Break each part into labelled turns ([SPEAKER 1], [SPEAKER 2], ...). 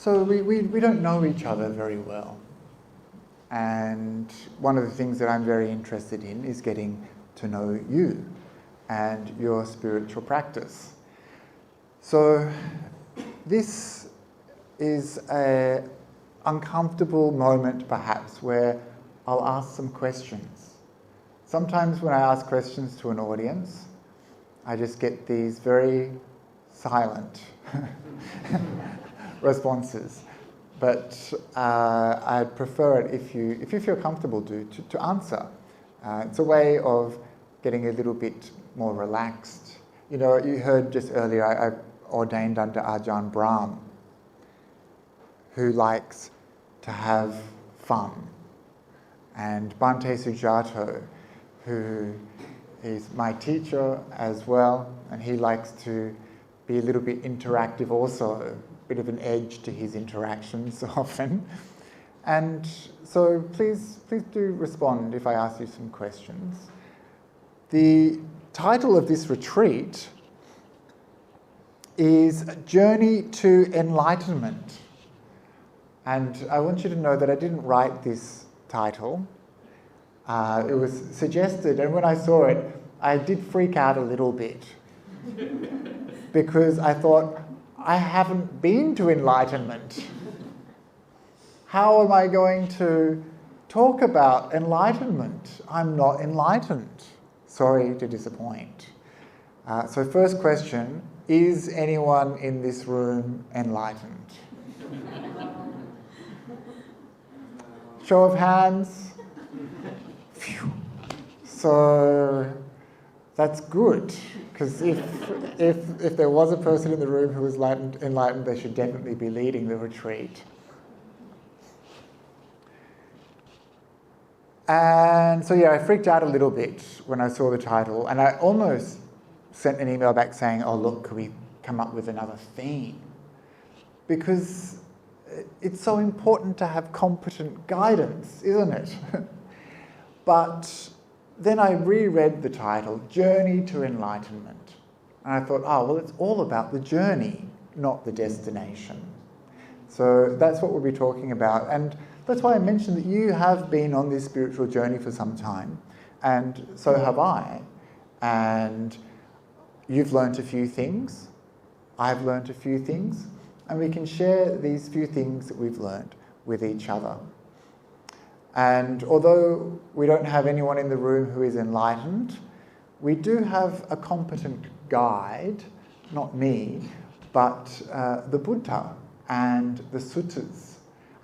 [SPEAKER 1] So we don't know each other very well. And one of the things that I'm very interested in is getting to know you and your spiritual practice. So this is an uncomfortable moment perhaps where I'll ask some questions. Sometimes when I ask questions to an audience, I just get these very silent responses. But I'd prefer it if you feel comfortable to answer. It's a way of getting a little bit more relaxed. You know, you heard just earlier, I ordained under Ajahn Brahm, who likes to have fun. And Bhante Sujato, who is my teacher as well, and he likes to be a little bit interactive also, a bit of an edge to his interactions often. And so please do respond if I ask you some questions. The title of this retreat is Journey to Enlightenment. And I want you to know that I didn't write this title. It was suggested, and when I saw it, I did freak out a little bit because I thought, I haven't been to enlightenment. How am I going to talk about enlightenment? I'm not enlightened. Sorry to disappoint. So first question, is anyone in this room enlightened? Show of hands. Phew. So that's good, because if there was a person in the room who was enlightened, they should definitely be leading the retreat. And so I freaked out a little bit when I saw the title, and I almost sent an email back saying, oh look, could we come up with another theme? Because it's so important to have competent guidance, isn't it? But then I reread the title, Journey to Enlightenment. And I thought, oh, well, it's all about the journey, not the destination. So that's what we'll be talking about. And that's why I mentioned that you have been on this spiritual journey for some time, and so have I. And you've learnt a few things, I've learnt a few things, and we can share these few things that we've learnt with each other. And although we don't have anyone in the room who is enlightened, we do have a competent guide, not me, but the Buddha and the suttas.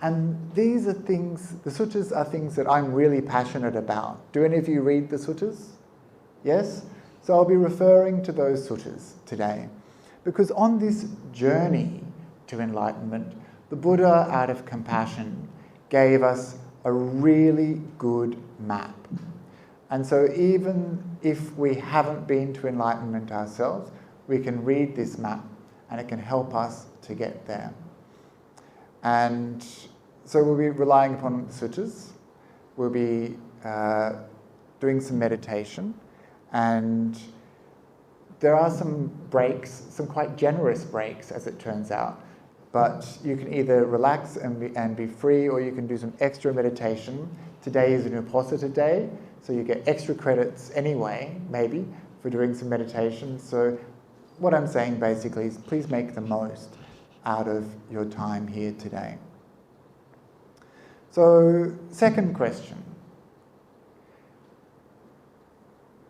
[SPEAKER 1] And these are things, the suttas are things that I'm really passionate about. Do any of you read the suttas? Yes? So I'll be referring to those suttas today. Because on this journey to enlightenment, the Buddha, out of compassion, gave us a really good map. And so even if we haven't been to enlightenment ourselves, we can read this map and it can help us to get there. And so we'll be relying upon the suttas. We'll be doing some meditation, and there are some breaks, some quite generous breaks as it turns out. But you can either relax and be free, or you can do some extra meditation. Today is an Upasamanussati day, so you get extra credits anyway, maybe, for doing some meditation. So what I'm saying basically is please make the most out of your time here today. So, second question.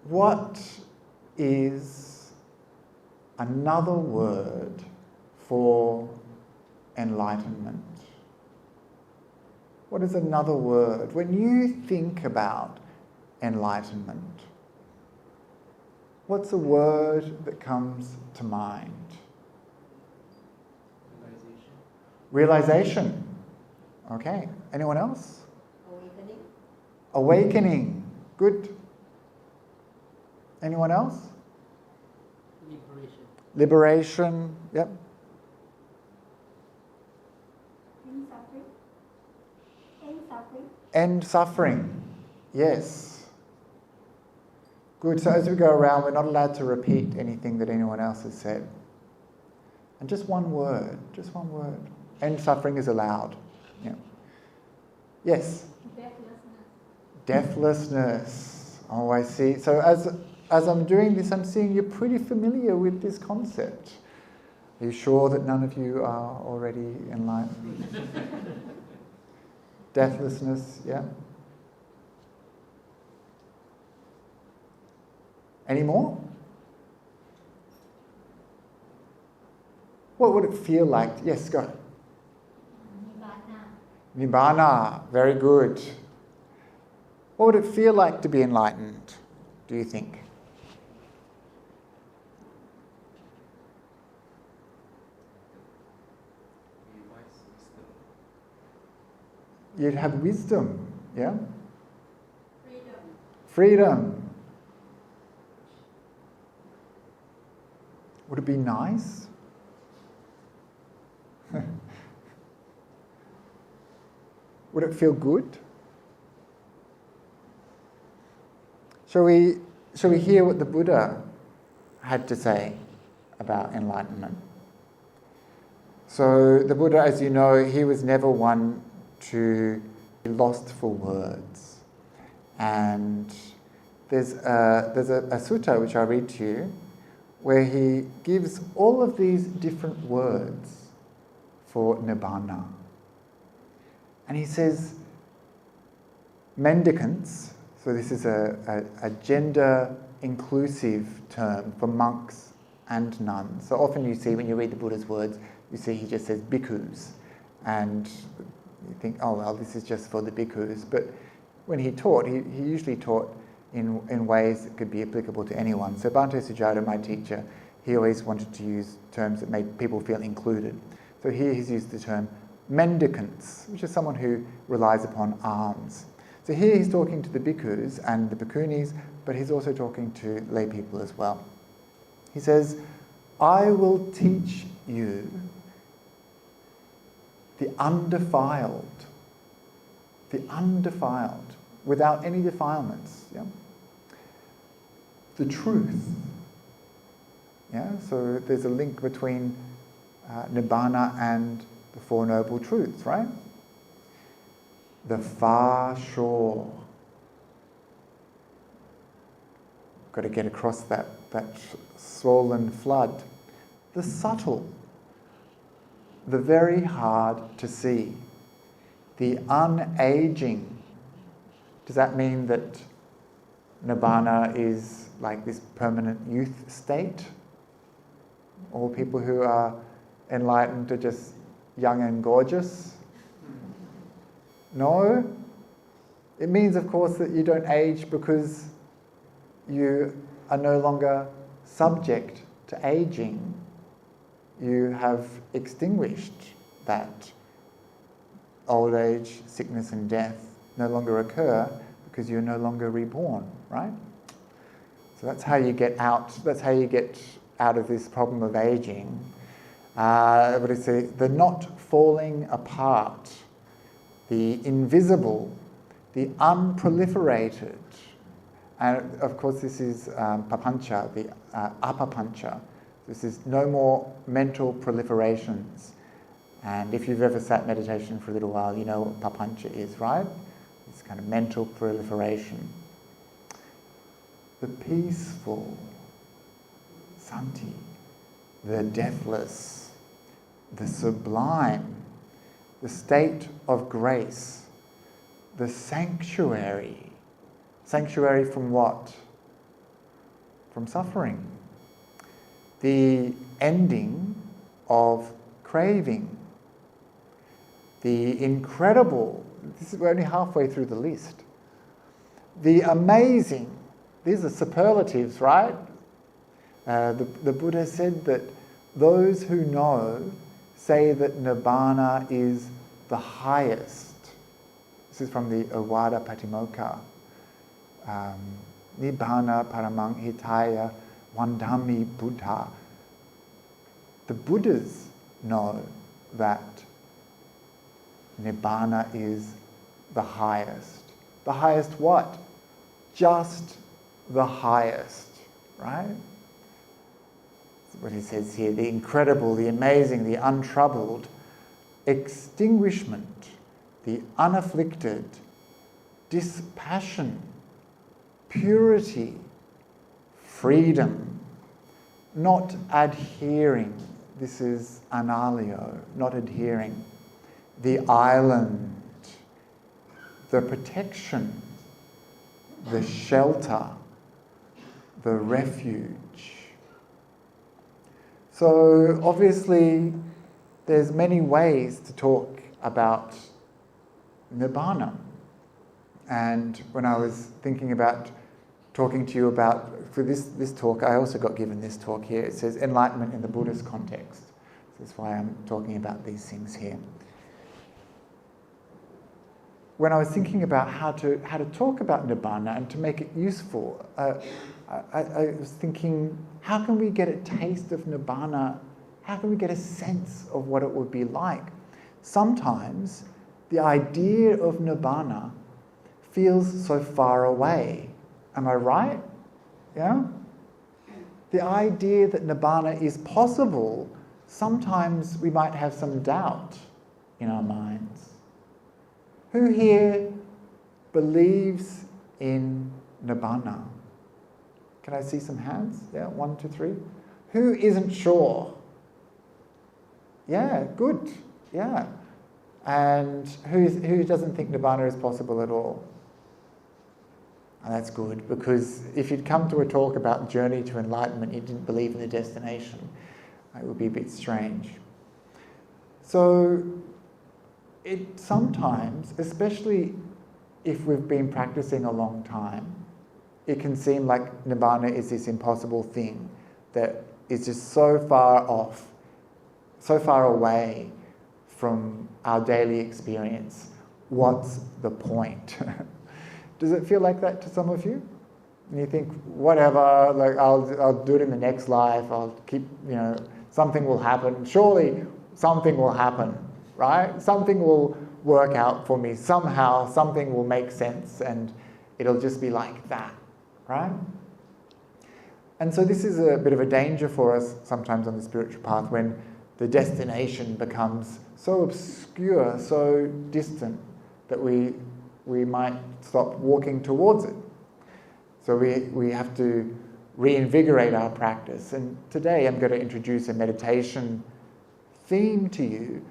[SPEAKER 1] What is another word for enlightenment? What is another word? When you think about enlightenment, what's a word that comes to mind? Realization. Okay. Anyone else?
[SPEAKER 2] Awakening.
[SPEAKER 1] Awakening. Good. Anyone else?
[SPEAKER 2] Liberation.
[SPEAKER 1] Liberation. Yep.
[SPEAKER 2] End suffering. End suffering.
[SPEAKER 1] End suffering. Yes. Good. So as we go around, we're not allowed to repeat anything that anyone else has said. And just one word. Just one word. End suffering is allowed. Yeah. Yes? Deathlessness. Oh, I see. So as I'm doing this, I'm seeing you're pretty familiar with this concept. Are you sure that none of you are already enlightened? Deathlessness, yeah? Any more? What would it feel like? Yes, go. Nibbana, very good. What would it feel like to be enlightened, do you think? You'd have wisdom, yeah? Freedom. Would it be nice? Would it feel good? Shall we hear what the Buddha had to say about enlightenment? So the Buddha, as you know, he was never one to be lost for words. And there's a sutta which I'll read to you where he gives all of these different words for Nibbana. And he says, mendicants, so this is a gender-inclusive term for monks and nuns. So often you see, when you read the Buddha's words, you see he just says bhikkhus. And you think, oh, well, this is just for the bhikkhus. But when he taught, he usually taught in ways that could be applicable to anyone. So Bhante Sujata, my teacher, he always wanted to use terms that made people feel included. So here he's used the term mendicants, which is someone who relies upon alms. So here he's talking to the bhikkhus and the bhikkhunis, but he's also talking to lay people as well. He says, I will teach you the undefiled, without any defilements, yeah? The truth. Yeah? So there's a link between Nibbana and the Four Noble Truths, right? The far shore. Got to get across that swollen flood. The subtle. The very hard to see. The unaging. Does that mean that Nibbana is like this permanent youth state? All people who are enlightened are just young and gorgeous? No. It means, of course, that you don't age because you are no longer subject to aging. You have extinguished that. Old age, sickness and death no longer occur because you're no longer reborn, right? So that's how you get out. That's how you get out of this problem of aging. What is it? The not falling apart, the invisible, the unproliferated, and of course this is papancha, the apapancha. This is no more mental proliferations. And if you've ever sat meditation for a little while, you know what papancha is, right? It's kind of mental proliferation. The peaceful, santi, the deathless, the sublime, the state of grace, the sanctuary. Sanctuary from what? From suffering. The ending of craving. The incredible, we're only halfway through the list. The amazing, these are superlatives, right? The Buddha said that those who know say that Nibbana is the highest. This is from the Ovada Patimokkha. Nibbana paramang hitaya vandami Buddha. The Buddhas know that Nibbana is the highest. The highest what? Just the highest, right? That's what he says here. The incredible, the amazing, the untroubled, extinguishment, the unafflicted, dispassion, purity, freedom, not adhering. This is analio, not adhering. The island, the protection, the shelter, the refuge. So obviously there's many ways to talk about Nibbana. And when I was thinking about talking to you about, for this talk, I also got given this talk here. It says Enlightenment in the Buddhist context. That's why I'm talking about these things here. When I was thinking about how to talk about Nibbana and to make it useful, I was thinking, how can we get a taste of Nibbana? How can we get a sense of what it would be like? Sometimes the idea of Nibbana feels so far away. Am I right? Yeah? The idea that Nibbana is possible, sometimes we might have some doubt in our minds. Who here believes in Nibbana? Can I see some hands? Yeah, 1, 2, 3. Who isn't sure? Yeah, good. Yeah. And who doesn't think Nibbana is possible at all? And that's good, because if you'd come to a talk about journey to enlightenment, you didn't believe in the destination, it would be a bit strange. So it sometimes, especially if we've been practicing a long time, it can seem like Nibbana is this impossible thing that is just so far off, so far away from our daily experience. What's the point? Does it feel like that to some of you? And you think, whatever, like I'll do it in the next life, I'll keep, something will happen. Surely something will happen, right? Something will work out for me. Somehow something will make sense and it'll just be like that, right? And so this is a bit of a danger for us sometimes on the spiritual path, when the destination becomes so obscure, so distant, that we might stop walking towards it. So we have to reinvigorate our practice. And today I'm going to introduce a meditation theme to you,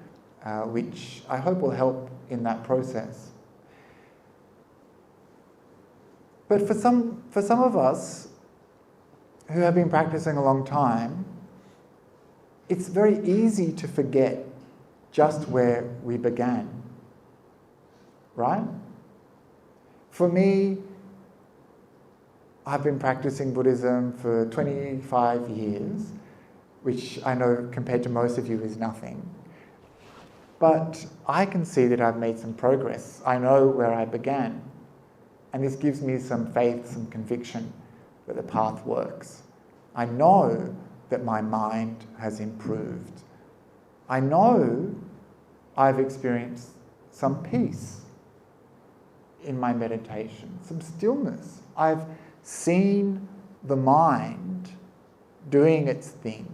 [SPEAKER 1] which I hope will help in that process. But for some of us who have been practicing a long time, it's very easy to forget just where we began, right? For me, I've been practicing Buddhism for 25 years, which I know compared to most of you is nothing. But I can see that I've made some progress. I know where I began. And this gives me some faith, some conviction that the path works. I know that my mind has improved. I know I've experienced some peace in my meditation, some stillness. I've seen the mind doing its thing,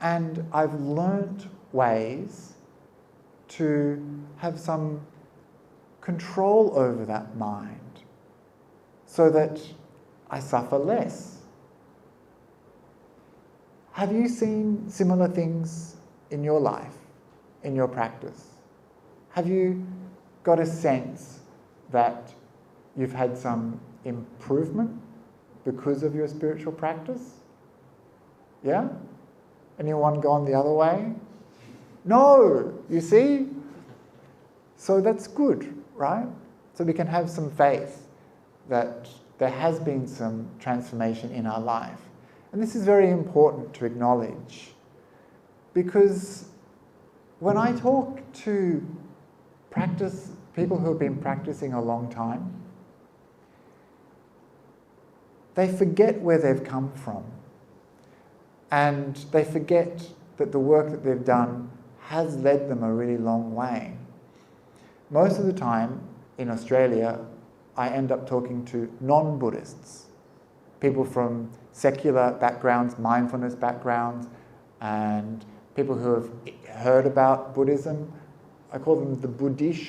[SPEAKER 1] and I've learnt ways to have some control over that mind so that I suffer less. Have you seen similar things in your life, in your practice? Have you got a sense that you've had some improvement because of your spiritual practice? Yeah? Anyone gone the other way? No, you see? So that's good, right? So we can have some faith that there has been some transformation in our life. And this is very important to acknowledge, because when I talk to people who have been practicing a long time, they forget where they've come from, and they forget that the work that they've done has led them a really long way. Most of the time in Australia, I end up talking to non-Buddhists, people from secular backgrounds, mindfulness backgrounds, and people who have heard about Buddhism I call them the Buddhist.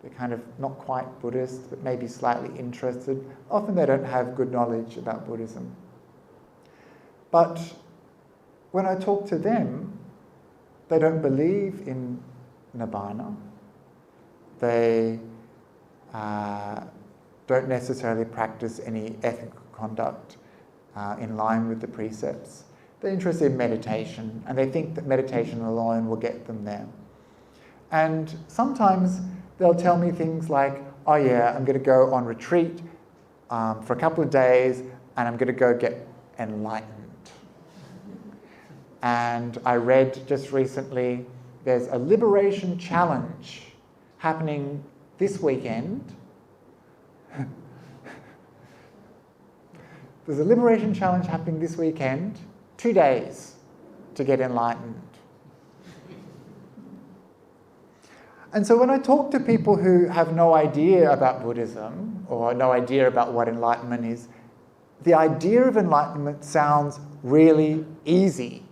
[SPEAKER 1] They're kind of not quite Buddhist, but maybe slightly interested. Often they don't have good knowledge about Buddhism. But when I talk to them, they don't believe in Nibbana. They don't necessarily practice any ethical conduct in line with the precepts. They're interested in meditation, and they think that meditation alone will get them there. And sometimes they'll tell me things like, oh yeah, I'm going to go on retreat for a couple of days, and I'm going to go get enlightened. And I read just recently, there's a liberation challenge happening this weekend. There's a liberation challenge happening this weekend, 2 days to get enlightened. And so when I talk to people who have no idea about Buddhism or no idea about what enlightenment is, the idea of enlightenment sounds really easy.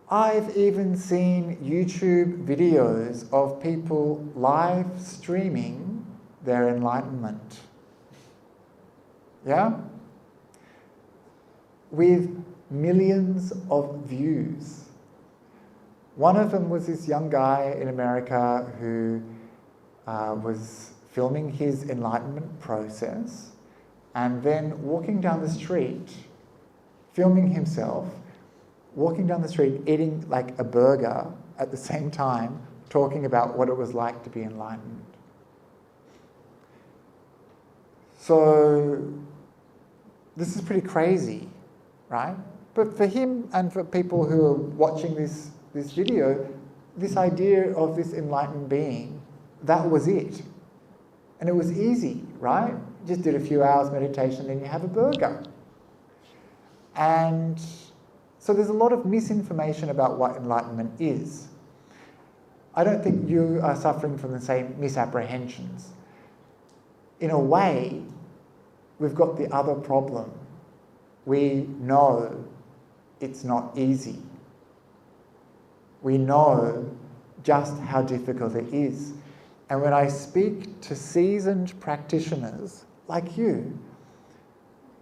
[SPEAKER 1] I've even seen YouTube videos of people live streaming their enlightenment. Yeah? With millions of views. One of them was this young guy in America who was filming his enlightenment process and then walking down the street, filming himself, walking down the street, eating like a burger at the same time, talking about what it was like to be enlightened. So this is pretty crazy, right? But for him and for people who are watching this video, this idea of this enlightened being, that was it. And it was easy, right? You just did a few hours meditation, then you have a burger. And so there's a lot of misinformation about what enlightenment is. I don't think you are suffering from the same misapprehensions. In a way, we've got the other problem. We know it's not easy. We know just how difficult it is. And when I speak to seasoned practitioners like you,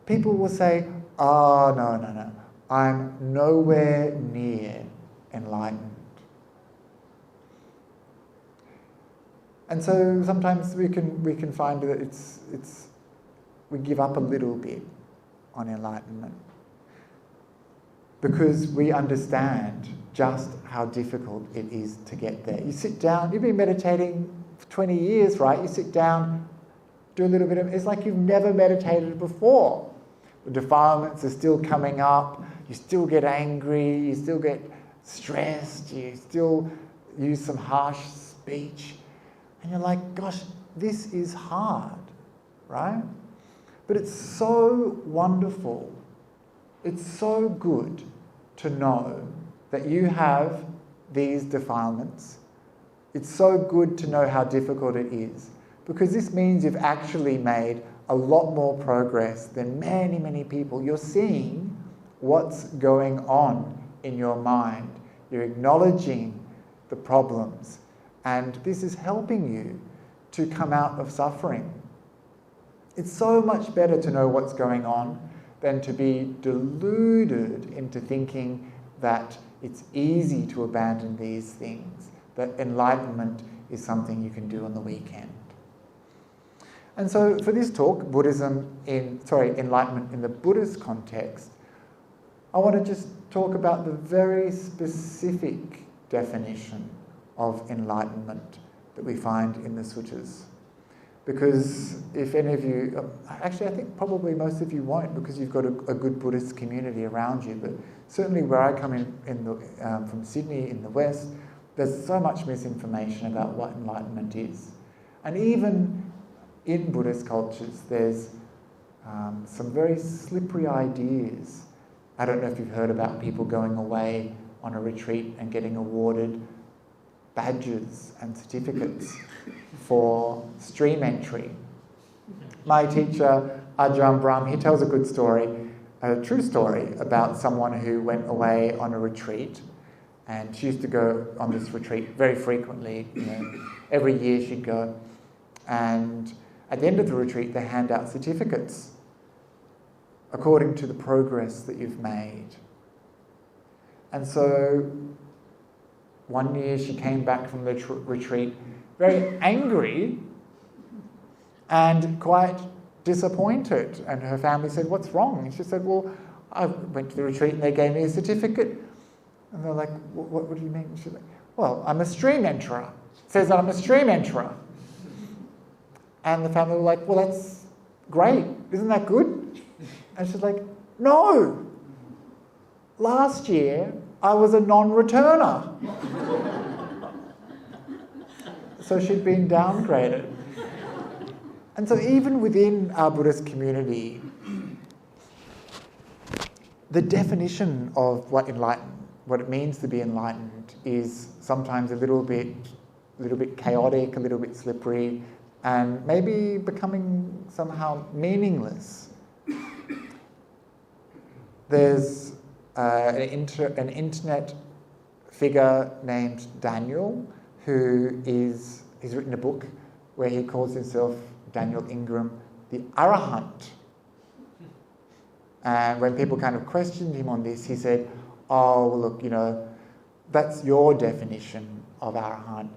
[SPEAKER 1] people will say, oh, no, I'm nowhere near enlightened. And so sometimes we can find that we give up a little bit on enlightenment because we understand just how difficult it is to get there. You sit down, you've been meditating for 20 years, right? You sit down, do a little bit of, it's like you've never meditated before. The defilements are still coming up, you still get angry, you still get stressed, you still use some harsh speech, and you're like, gosh, this is hard, right? But it's so wonderful, it's so good to know that you have these defilements. It's so good to know how difficult it is, because this means you've actually made a lot more progress than many, many people. You're seeing what's going on in your mind. You're acknowledging the problems, and this is helping you to come out of suffering. It's so much better to know what's going on than to be deluded into thinking that it's easy to abandon these things, that enlightenment is something you can do on the weekend. And so for this talk, enlightenment in the Buddhist context, I want to just talk about the very specific definition of enlightenment that we find in the suttas. Because if any of you, actually I think probably most of you won't, because you've got a good Buddhist community around you, but certainly where I come from Sydney in the West, there's so much misinformation about what enlightenment is. And even in Buddhist cultures, there's some very slippery ideas. I don't know if you've heard about people going away on a retreat and getting awarded badges and certificates for stream entry. My teacher, Ajahn Brahm, he tells a good story, a true story about someone who went away on a retreat And she used to go on this retreat very frequently. Every year she'd go. And at the end of the retreat, they hand out certificates according to the progress that you've made. And so one year she came back from the retreat very angry and quite disappointed. And her family said, "What's wrong?" And she said, "Well, I went to the retreat and they gave me a certificate." And they're like, what do you mean? And she's like, "Well, I'm a stream enterer. It says that I'm a stream enterer." And the family were like, "Well, that's great. Isn't that good?" And she's like, "No. Last year, I was a non-returner." So she'd been downgraded. And so even within our Buddhist community, the definition of what it means to be enlightened is sometimes a little bit chaotic, a little bit slippery, and maybe becoming somehow meaningless. There's an internet figure named Daniel he's written a book where he calls himself, Daniel Ingram, the Arahant. And when people kind of questioned him on this, he said, "Oh, well, look, that's your definition of Arahant.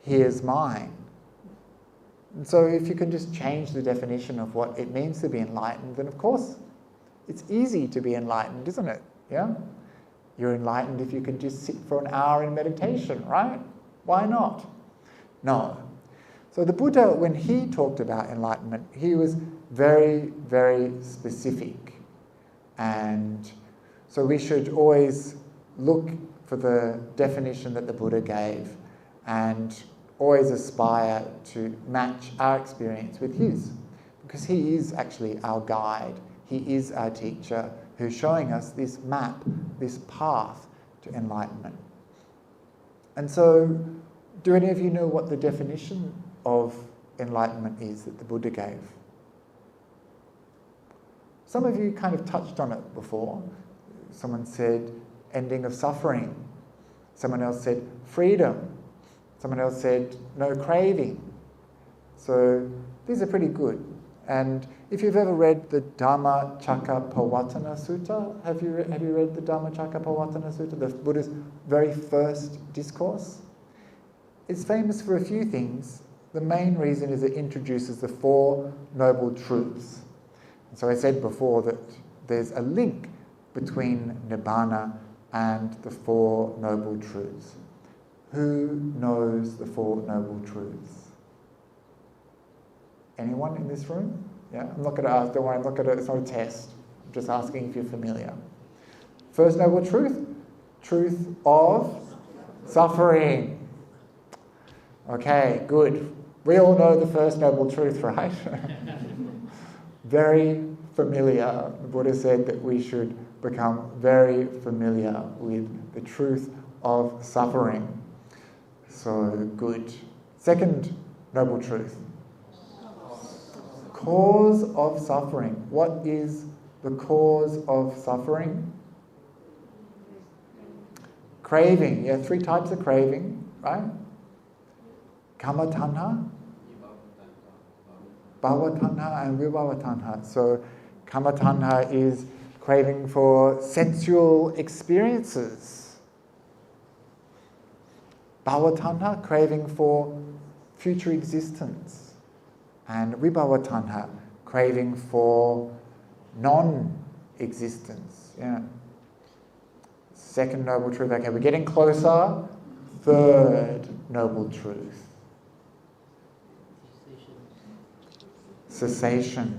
[SPEAKER 1] Here's mine." And so if you can just change the definition of what it means to be enlightened, then of course it's easy to be enlightened, isn't it? Yeah? You're enlightened if you can just sit for an hour in meditation, right? Why not? No. So the Buddha, when he talked about enlightenment, he was very, very specific. And so we should always look for the definition that the Buddha gave and always aspire to match our experience with his, because he is actually our guide. He is our teacher who's showing us this map, this path to enlightenment. And so, do any of you know what the definition of enlightenment is that the Buddha gave? Some of you kind of touched on it before. Someone said ending of suffering. Someone else said freedom. Someone else said no craving. So these are pretty good. And if you've ever read the Dhammacakkappavattana Sutta, have you read the Dhammacakkappavattana Sutta, the Buddha's very first discourse? It's famous for a few things. The main reason is it introduces the Four Noble Truths. And so I said before that there's a link between Nibbana and the Four Noble Truths. Who knows the Four Noble Truths? Anyone in this room? Yeah, I'm not going to ask, don't worry, it's not a test. I'm just asking if you're familiar. First Noble Truth, truth of suffering. Okay, good. We all know the First Noble Truth, right? Very familiar. The Buddha said that we should become very familiar with the truth of suffering. So, good. Second Noble Truth. Cause of suffering. What is the cause of suffering? Craving. Yeah, 3 types of craving, right? Kama tanha, bhava tanha, and vibhava tanha. So, kama tanha is craving for sensual experiences. Bhava tanha, craving for future existence. And vibhava tanha, craving for non-existence. Yeah. Second Noble Truth. Okay, we're getting closer. Third Noble Truth. Cessation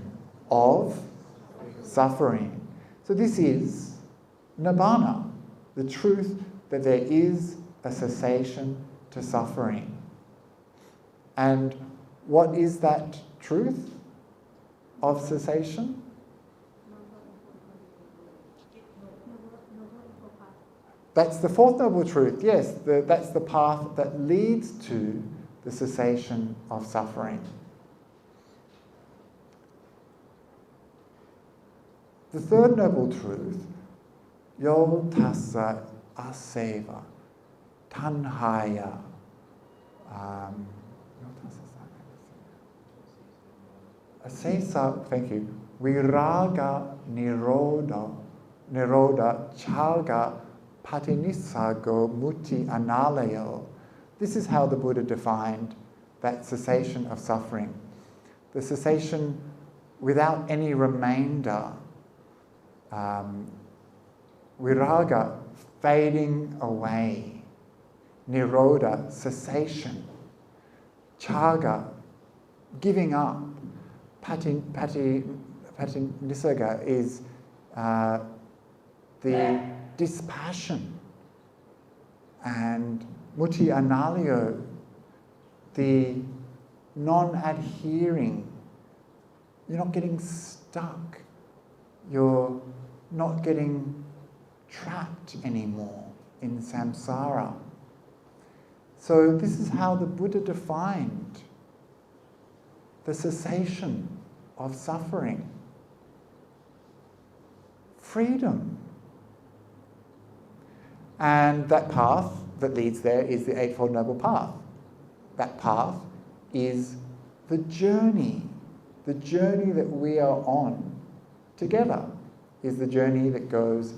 [SPEAKER 1] of suffering. So this is Nibbana, the truth that there is a cessation to suffering. And what is that truth of cessation? That's the fourth Noble Truth, yes. That's the path that leads to the cessation of suffering. The third Noble Truth, yo tassa aseva, tanhaya, asesa, thank you, viraga nirodha, chaga patinissago muti analayo. This is how the Buddha defined that cessation of suffering. The cessation without any remainder. Viraga, fading away. Nirodha, cessation. Chaga, giving up. Patinissaga is the dispassion. And muti analyo, the non-adhering. You're not getting stuck. You're not getting trapped anymore in samsara. So this is how the Buddha defined the cessation of suffering. Freedom. And that path that leads there is the Eightfold Noble Path. That path is the journey that we are on together is the journey that goes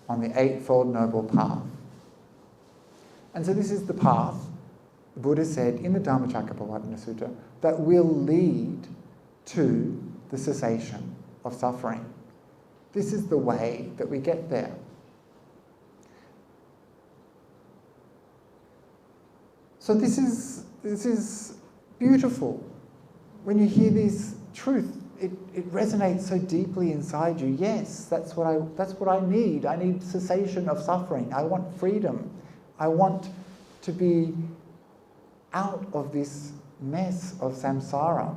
[SPEAKER 1] on the Eightfold Noble Path. And so this is the path, the Buddha said in the Dhammacakkappavattana Sutta, that will lead to the cessation of suffering. This is the way that we get there. So this is beautiful. When you hear this truth, it resonates so deeply inside you. Yes, that's what I need. I need cessation of suffering. I want freedom. I want to be out of this mess of samsara.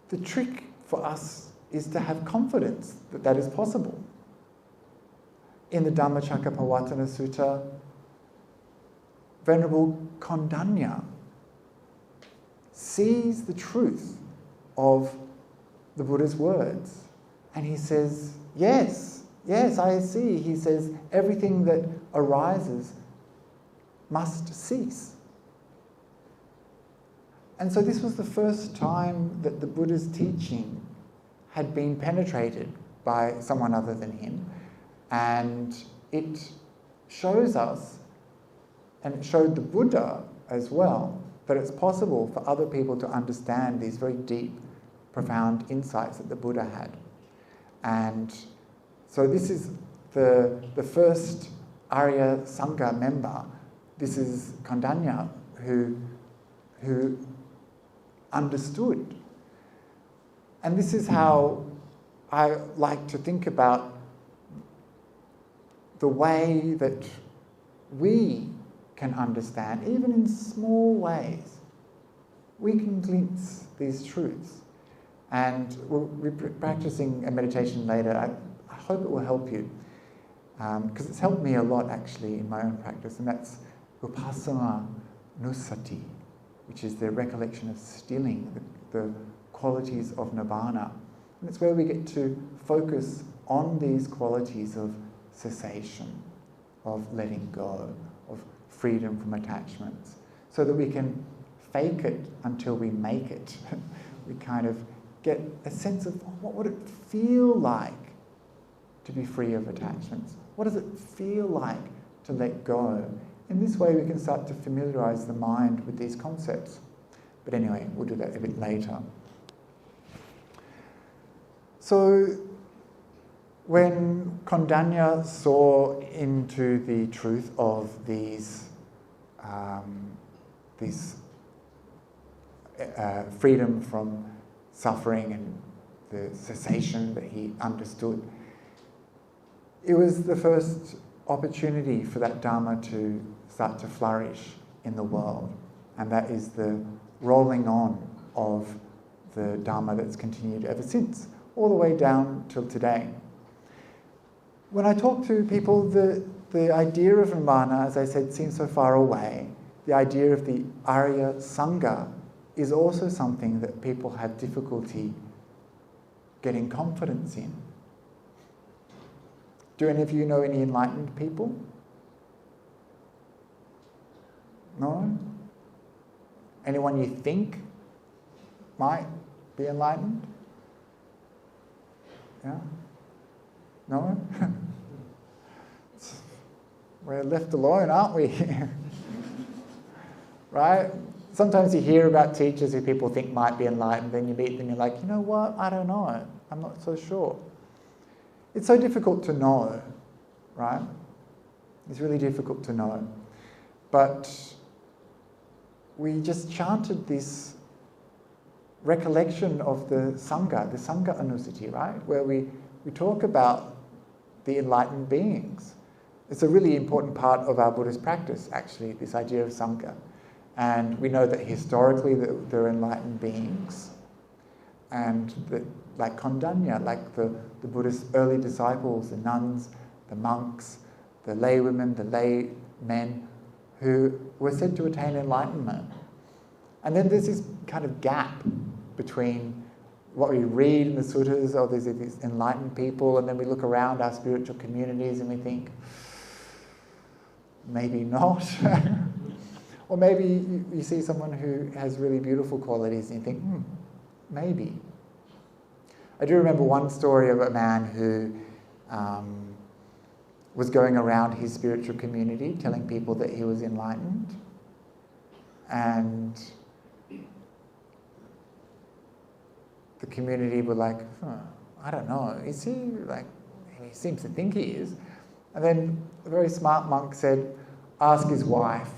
[SPEAKER 1] The trick for us is to have confidence that that is possible. In the Dhammacakkappavattana Sutta, Venerable Kondanya sees the truth of the Buddha's words. And he says, yes, I see. He says, everything that arises must cease. And so this was the first time that the Buddha's teaching had been penetrated by someone other than him. And it shows us, and it showed the Buddha as well, that it's possible for other people to understand these very deep, profound insights that the Buddha had. And so this is the first Arya Sangha member. This is Kondanya, who understood. And this is how I like to think about the way that we can understand, even in small ways. We can glimpse these truths. And we'll be practicing a meditation later. I hope it will help you, because it's helped me a lot actually in my own practice, and that's Upasamanussati, which is the recollection of stilling, the qualities of Nibbana. And it's where we get to focus on these qualities of cessation, of letting go, of freedom from attachments, so that we can fake it until we make it. We kind of get a sense of what would it feel like to be free of attachments? What does it feel like to let go? In this way we can start to familiarise the mind with these concepts. But anyway, we'll do that a bit later. So when Kondanya saw into the truth of these freedom from suffering and the cessation that he understood, it was the first opportunity for that Dharma to start to flourish in the world. And that is the rolling on of the Dharma that's continued ever since, all the way down till today. When I talk to people, the idea of Nibbana, as I said, seems so far away. The idea of the Arya Sangha is also something that people have difficulty getting confidence in. Do any of you know any enlightened people? No? Anyone you think might be enlightened? Yeah? No? We're left alone, aren't we? Right? Sometimes you hear about teachers who people think might be enlightened, then you meet them and you're like, you know what, I don't know. I'm not so sure. It's so difficult to know, right? It's really difficult to know. But we just chanted this recollection of the Sangha-Anusati, right? Where we talk about the enlightened beings. It's a really important part of our Buddhist practice, actually, this idea of Sangha. And we know that historically there are enlightened beings. And that, like Kondanya, like the Buddhist early disciples, the nuns, the monks, the lay women, the lay men, who were said to attain enlightenment. And then there's this kind of gap between what we read in the suttas, or there's these enlightened people, and then we look around our spiritual communities and we think, maybe not. Or maybe you see someone who has really beautiful qualities and you think, maybe. I do remember one story of a man who was going around his spiritual community telling people that he was enlightened. And the community were like, I don't know, is he? Like, he seems to think he is. And then a very smart monk said, ask his wife.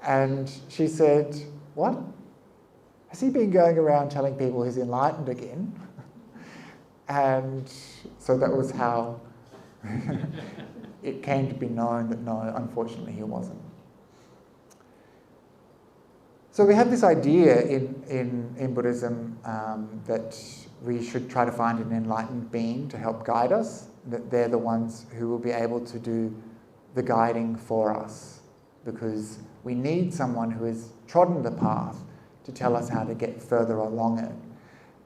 [SPEAKER 1] And she said, what? Has he been going around telling people he's enlightened again? And so that was how it came to be known that no, unfortunately he wasn't. So we have this idea in Buddhism that we should try to find an enlightened being to help guide us, that they're the ones who will be able to do the guiding for us, because we need someone who has trodden the path to tell us how to get further along it.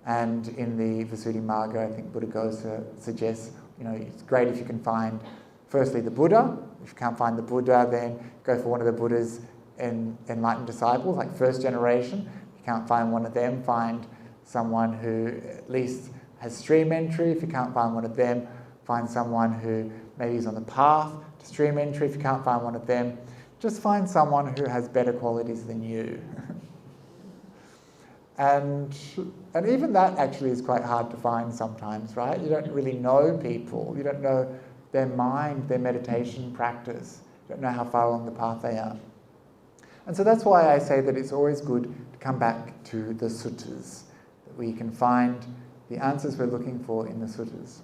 [SPEAKER 1] And in the Visuddhimagga, I think Buddhaghosa suggests, it's great if you can find, firstly, the Buddha. If you can't find the Buddha, then go for one of the Buddha's enlightened disciples, like first generation. If you can't find one of them, find someone who at least has stream entry. If you can't find one of them, find someone who maybe is on the path to stream entry. If you can't find one of them, just find someone who has better qualities than you. And even that actually is quite hard to find sometimes, right? You don't really know people. You don't know their mind, their meditation practice. You don't know how far along the path they are. And so that's why I say that it's always good to come back to the suttas, that we can find the answers we're looking for in the suttas.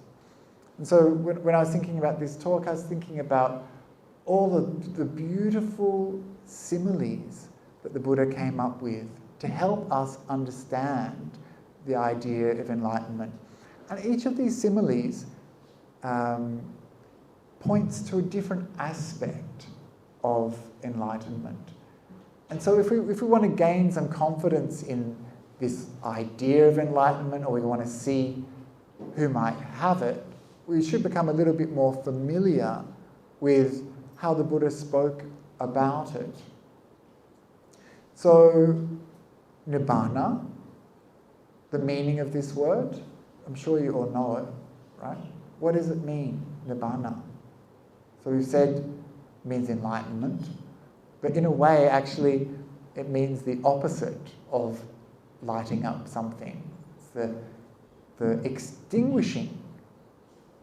[SPEAKER 1] And so when I was thinking about this talk, I was thinking about all the beautiful similes that the Buddha came up with to help us understand the idea of enlightenment. And each of these similes points to a different aspect of enlightenment. And so if we want to gain some confidence in this idea of enlightenment, or we want to see who might have it, we should become a little bit more familiar with how the Buddha spoke about it. So, Nibbana, the meaning of this word, I'm sure you all know it, right? What does it mean, Nibbana? So we've said it means enlightenment, but in a way, actually, it means the opposite of lighting up something. It's the extinguishing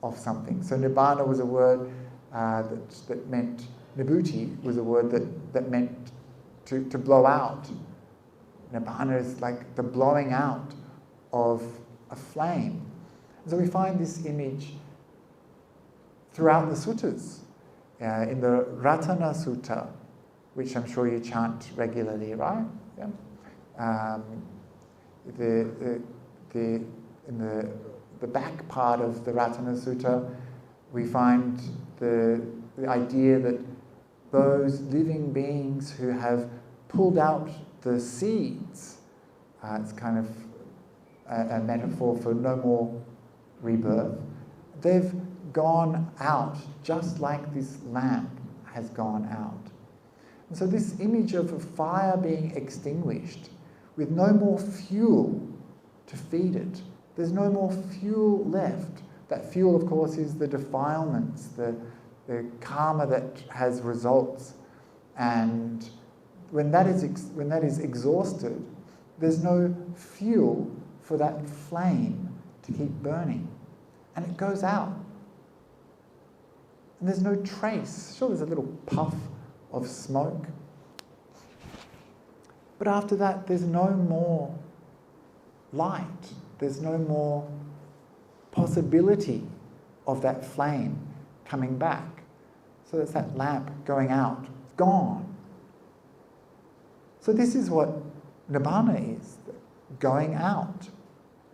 [SPEAKER 1] of something. So Nibbana was a word that meant, Nibhuti was a word that meant to blow out. Nibbana is like the blowing out of a flame. So we find this image throughout the suttas. In the Ratana Sutta, which I'm sure you chant regularly, right? Yeah. In the back part of the Ratana Sutta, we find the idea that those living beings who have pulled out the seeds, it's kind of a metaphor for no more rebirth. They've gone out just like this lamp has gone out. And so this image of a fire being extinguished with no more fuel to feed it. There's no more fuel left. That fuel, of course, is the defilements, the karma that has results. And when that is exhausted, there's no fuel for that flame to keep burning. And it goes out. And there's no trace. Sure, there's a little puff of smoke. But after that, there's no more light. There's no more possibility of that flame coming back. So it's that lamp going out, gone. So this is what Nibbana is, going out.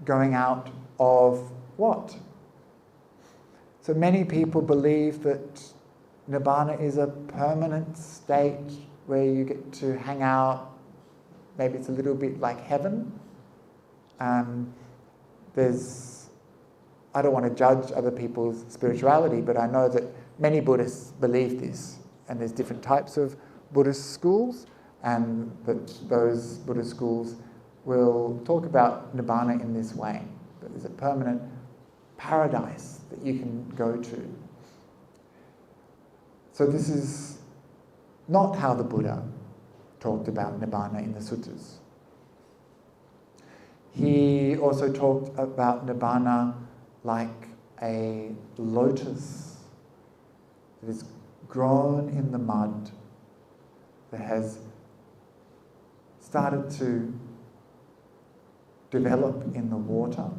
[SPEAKER 1] Going out of what? So many people believe that Nibbana is a permanent state where you get to hang out. Maybe it's a little bit like heaven. I don't want to judge other people's spirituality, but I know that many Buddhists believe this, and there's different types of Buddhist schools, and that those Buddhist schools will talk about Nibbana in this way, that there's a permanent paradise that you can go to. So this is not how the Buddha talked about Nibbana in the suttas. He also talked about Nibbana like a lotus that is grown in the mud, that has started to develop in the water,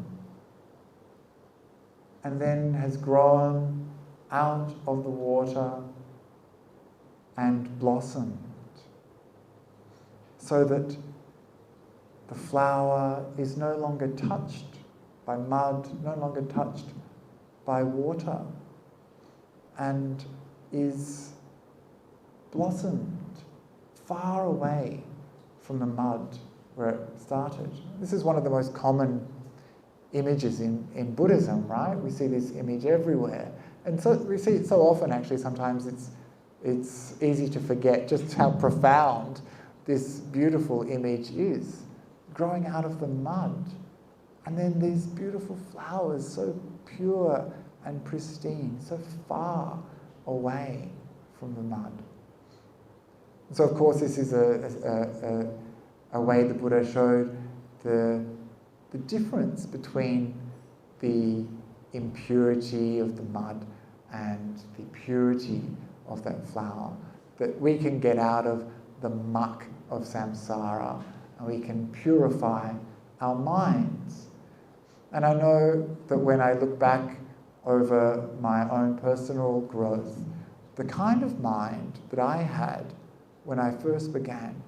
[SPEAKER 1] and then has grown out of the water and blossomed, so that the flower is no longer touched by mud, no longer touched by water, and is blossomed far away from the mud where it started. This is one of the most common images in Buddhism, right? We see this image everywhere. And so we see it so often, actually, sometimes it's easy to forget just how profound this beautiful image is. Growing out of the mud. And then these beautiful flowers, so pure and pristine, so far away from the mud. So, of course, this is a way the Buddha showed the difference between the impurity of the mud and the purity of that flower. That we can get out of the muck of samsara and we can purify our minds. And I know that when I look back over my own personal growth, the kind of mind that I had when I first began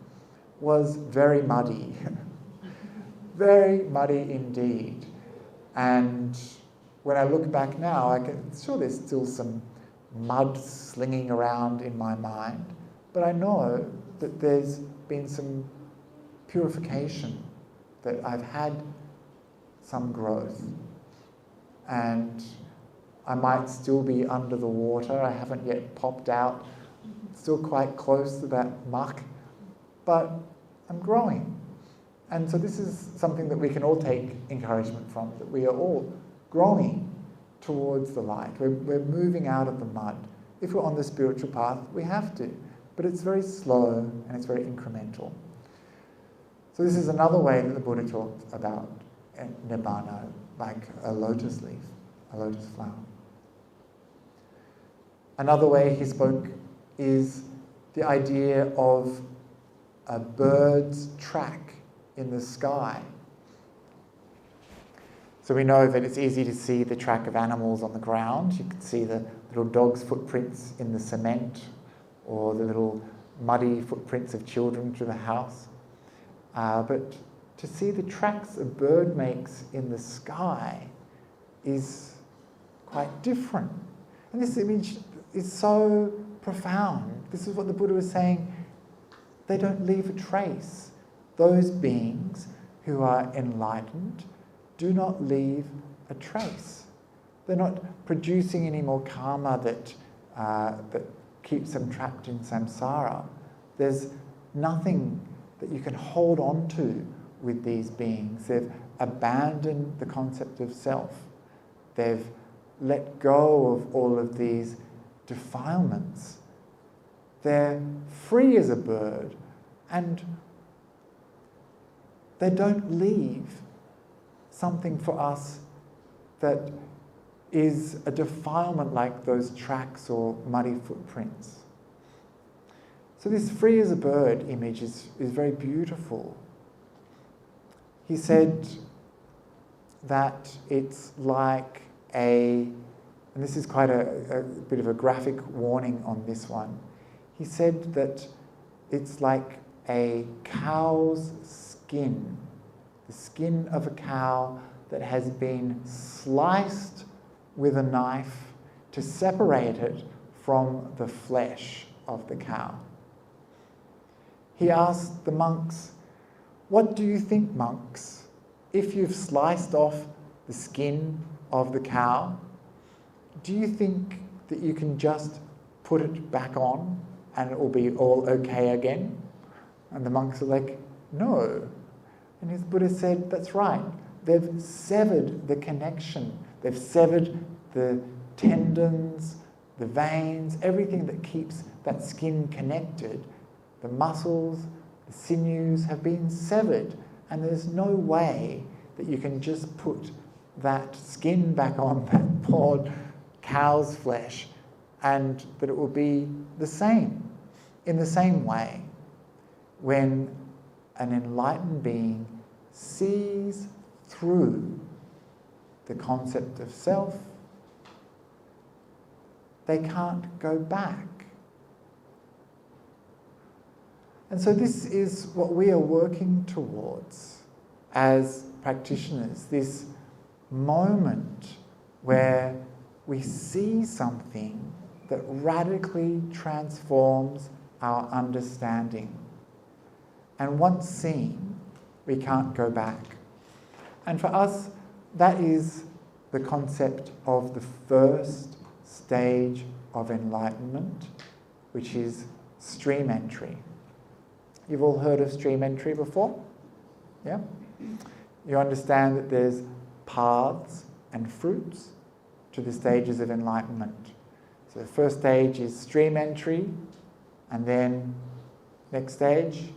[SPEAKER 1] was very muddy. Very muddy indeed. And when I look back now, sure there's still some mud slinging around in my mind, but I know that there's been some purification, that I've had some growth. And I might still be under the water. I haven't yet popped out, still quite close to that muck, but I'm growing. And so this is something that we can all take encouragement from, that we are all growing towards the light. We're moving out of the mud. If we're on the spiritual path, we have to, but it's very slow and it's very incremental. So this is another way that the Buddha talked about Nibbana, like a lotus leaf, a lotus flower. Another way he spoke is the idea of a bird's track in the sky. So we know that it's easy to see the track of animals on the ground. You can see the little dog's footprints in the cement, or the little muddy footprints of children through the house. But to see the tracks a bird makes in the sky is quite different. And this image is so profound. This is what the Buddha was saying. They don't leave a trace. Those beings who are enlightened do not leave a trace. They're not producing any more karma that keeps them trapped in samsara. There's nothing that you can hold on to with these beings. They've abandoned the concept of self. They've let go of all of these defilements. They're free as a bird, and they don't leave something for us that is a defilement like those tracks or muddy footprints. So this free as a bird image is very beautiful. He said that it's like and this is quite a bit of a graphic warning on this one. He said that it's like a cow's skin, the skin of a cow that has been sliced with a knife to separate it from the flesh of the cow. He asked the monks, "What do you think, monks, if you've sliced off the skin of the cow, do you think that you can just put it back on and it will be all okay again?" And the monks are like, "No." And his Buddha said, "That's right. They've severed the connection. They've severed the tendons, the veins, everything that keeps that skin connected. The muscles, the sinews have been severed, and there's no way that you can just put that skin back on that poor cow's flesh and that it will be the same." In the same way, when an enlightened being sees through the concept of self, they can't go back. And so this is what we are working towards as practitioners, this moment where we see something that radically transforms our understanding. And once seen, we can't go back. And for us, that is the concept of the first stage of enlightenment, which is stream entry. You've all heard of stream entry before? Yeah? You understand that there's paths and fruits to the stages of enlightenment. So the first stage is stream entry, and then next stage,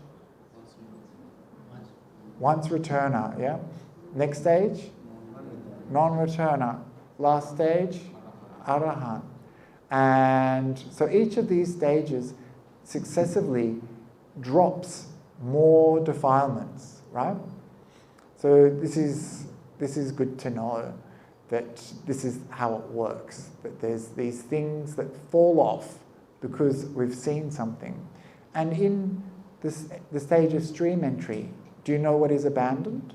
[SPEAKER 1] once returner, yeah? Next stage, non-returner. Last stage, arahant. And so each of these stages successively drops more defilements, right? So this is good to know, that this is how it works, that there's these things that fall off because we've seen something. And in the stage of stream entry, do you know what is abandoned?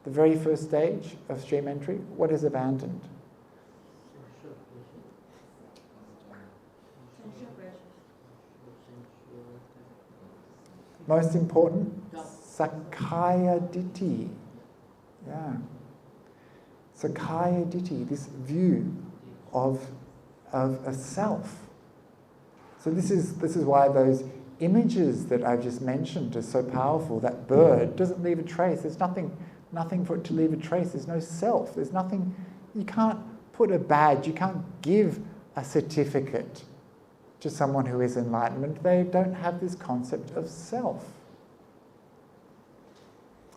[SPEAKER 1] The very first stage of stream entry, what is abandoned? Most important, Sakkaya Ditthi. Yeah. Sakkaya Ditthi, this view of a self. So this is why those images that I've just mentioned are so powerful. That bird doesn't leave a trace. There's nothing for it to leave a trace. There's no self. There's nothing. You can't put a badge. You can't give a certificate to someone who is enlightenment. They don't have this concept of self.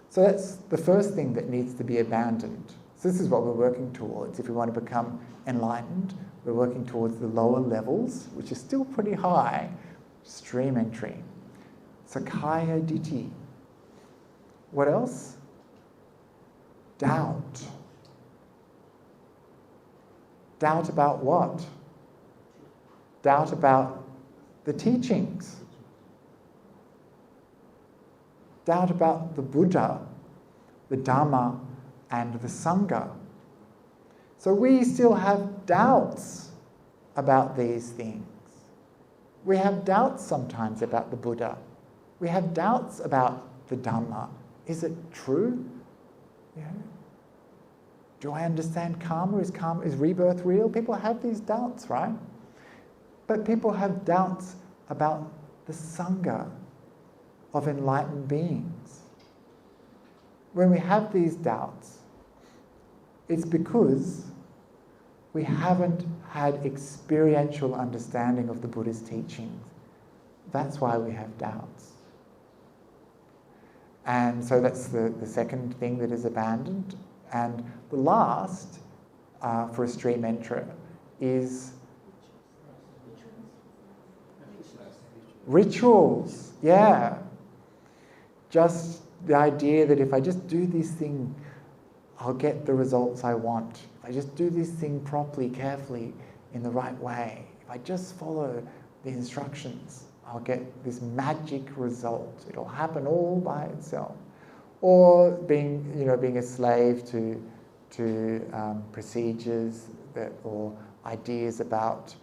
[SPEAKER 1] So that's the first thing that needs to be abandoned. So this is what we're working towards. If we want to become enlightened, we're working towards the lower levels, which is still pretty high, stream entry. Sakkaya Ditthi. What else? Doubt. Doubt about what? Doubt about the teachings. Doubt about the Buddha, the Dhamma, and the Sangha. So we still have doubts about these things. We have doubts sometimes about the Buddha. We have doubts about the Dhamma. Is it true? Yeah. Do I understand karma? Is rebirth real? People have these doubts, right? But people have doubts about the Sangha of enlightened beings. When we have these doubts, it's because we haven't had experiential understanding of the Buddhist teachings. That's why we have doubts. And so that's the second thing that is abandoned. And the last, for a stream enterer, is rituals. Yeah. Just the idea that if I just do this thing, I'll get the results I want. If I just do this thing properly, carefully, in the right way, if I just follow the instructions, I'll get this magic result. It'll happen all by itself. Or being a slave to procedures or ideas about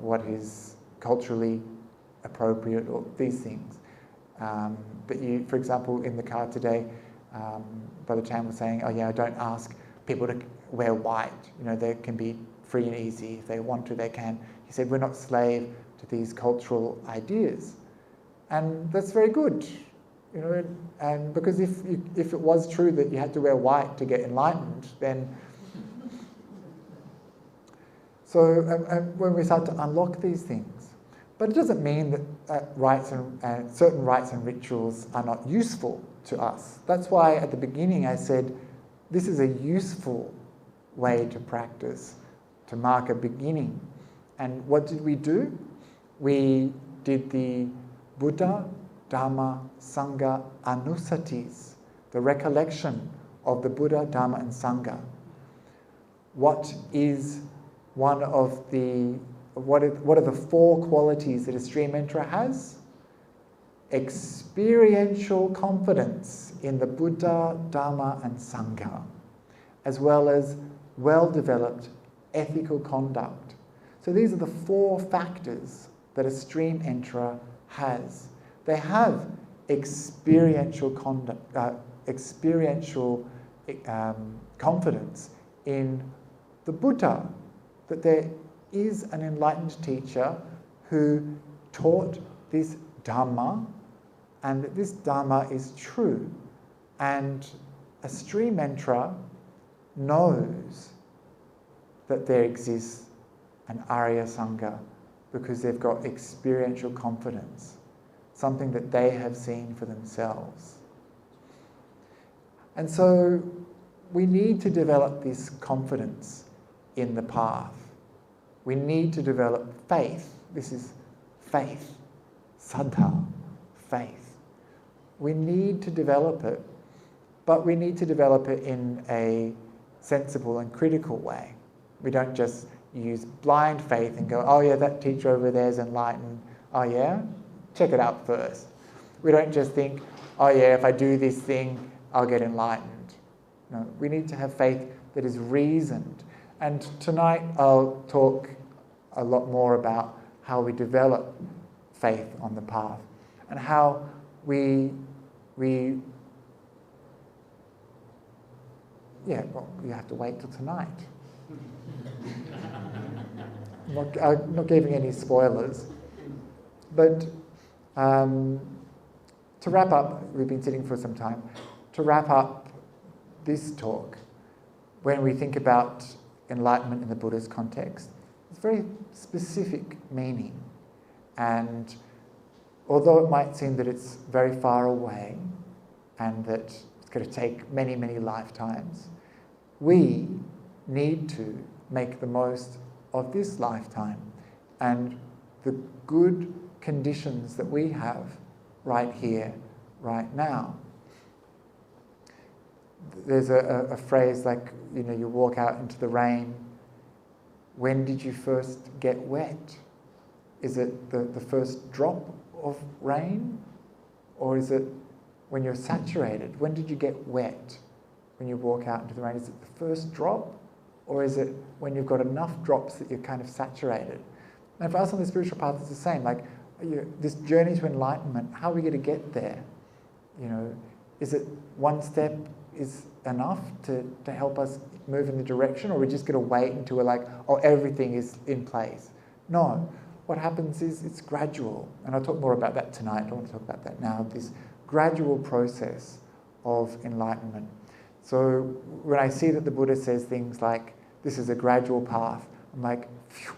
[SPEAKER 1] what is culturally appropriate, or these things. But you, for example, in the car today, Brother Chan was saying, I don't ask people to wear white. They can be free and easy. If they want to, they can. He said, we're not slave to these cultural ideas. And that's very good. And because if it was true that you had to wear white to get enlightened, then... So and when we start to unlock these things, but it doesn't mean that certain rites and rituals are not useful to us. That's why at the beginning I said, this is a useful way to practice, to mark a beginning. And what did we do? We did the Buddha, Dhamma, Sangha, Anussatis, the recollection of the Buddha, Dhamma and Sangha. What are the four qualities that a stream enterer has? Experiential confidence in the Buddha, Dhamma and Sangha, as well as well-developed ethical conduct. So these are the four factors that a stream enterer has. They have experiential confidence in the Buddha, that there is an enlightened teacher who taught this Dhamma, and that this Dhamma is true. And a stream enterer knows that there exists an Arya Sangha because they've got experiential confidence, something that they have seen for themselves. And so we need to develop this confidence in the path. We need to develop faith. This is faith, saddha, faith. We need to develop it, but we need to develop it in a sensible and critical way. We don't just use blind faith and go, oh yeah, that teacher over there is enlightened. Oh yeah? Check it out first. We don't just think, oh yeah, if I do this thing, I'll get enlightened. No, we need to have faith that is reasoned. And tonight I'll talk a lot more about how we develop faith on the path and how you have to wait till tonight. I'm not giving any spoilers. But to wrap up, we've been sitting for some time, to wrap up this talk, when we think about enlightenment in the Buddhist context, it's very specific meaning. And although it might seem that it's very far away and that it's going to take many, many lifetimes, we need to make the most of this lifetime and the good conditions that we have right here, right now. There's a phrase like, you walk out into the rain. When did you first get wet? Is it the first drop of rain? Or is it when you're saturated? When did you get wet when you walk out into the rain? Is it the first drop? Or is it when you've got enough drops that you're kind of saturated? And for us on the spiritual path, it's the same. Like, this journey to enlightenment, how are we going to get there? Is it one step is enough to help us move in the direction, or are we just going to wait until we're like, oh, everything is in place? No. What happens is it's gradual. And I'll talk more about that tonight. I don't want to talk about that now. This gradual process of enlightenment. So when I see that the Buddha says things like, this is a gradual path, I'm like, phew,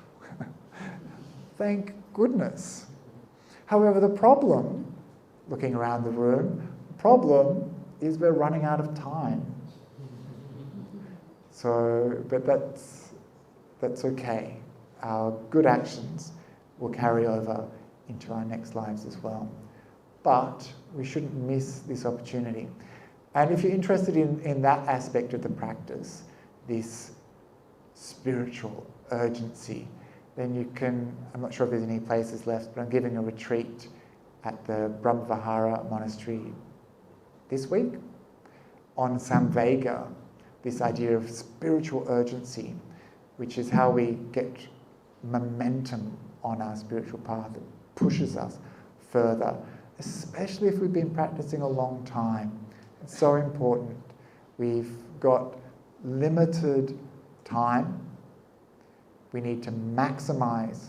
[SPEAKER 1] thank goodness. However, the problem, looking around the room, the problem is we're running out of time. So, but that's okay. Our good actions will carry over into our next lives as well. But we shouldn't miss this opportunity. And if you're interested in that aspect of the practice, this spiritual urgency, then you can, I'm not sure if there's any places left, but I'm giving a retreat at the Brahmavihara monastery this week on Samvega, this idea of spiritual urgency, which is how we get momentum on our spiritual path that pushes us further, especially if we've been practicing a long time. It's so important. We've got limited time. We need to maximize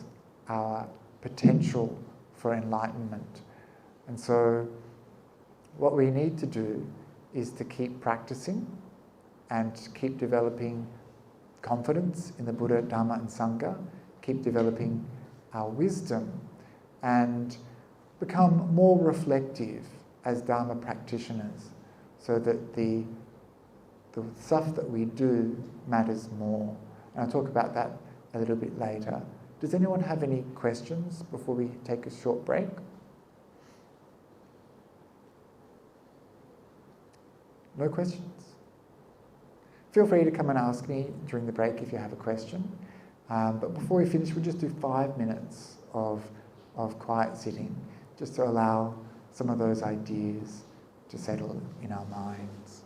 [SPEAKER 1] our potential for enlightenment. And so what we need to do is to keep practicing and keep developing confidence in the Buddha, Dhamma and Sangha, keep developing our wisdom, and become more reflective as Dhamma practitioners, so that the stuff that we do matters more. And I'll talk about that a little bit later. Does anyone have any questions before we take a short break? No questions? Feel free to come and ask me during the break if you have a question. But before we finish, we'll just do 5 minutes of quiet sitting, just to allow some of those ideas to settle in our minds.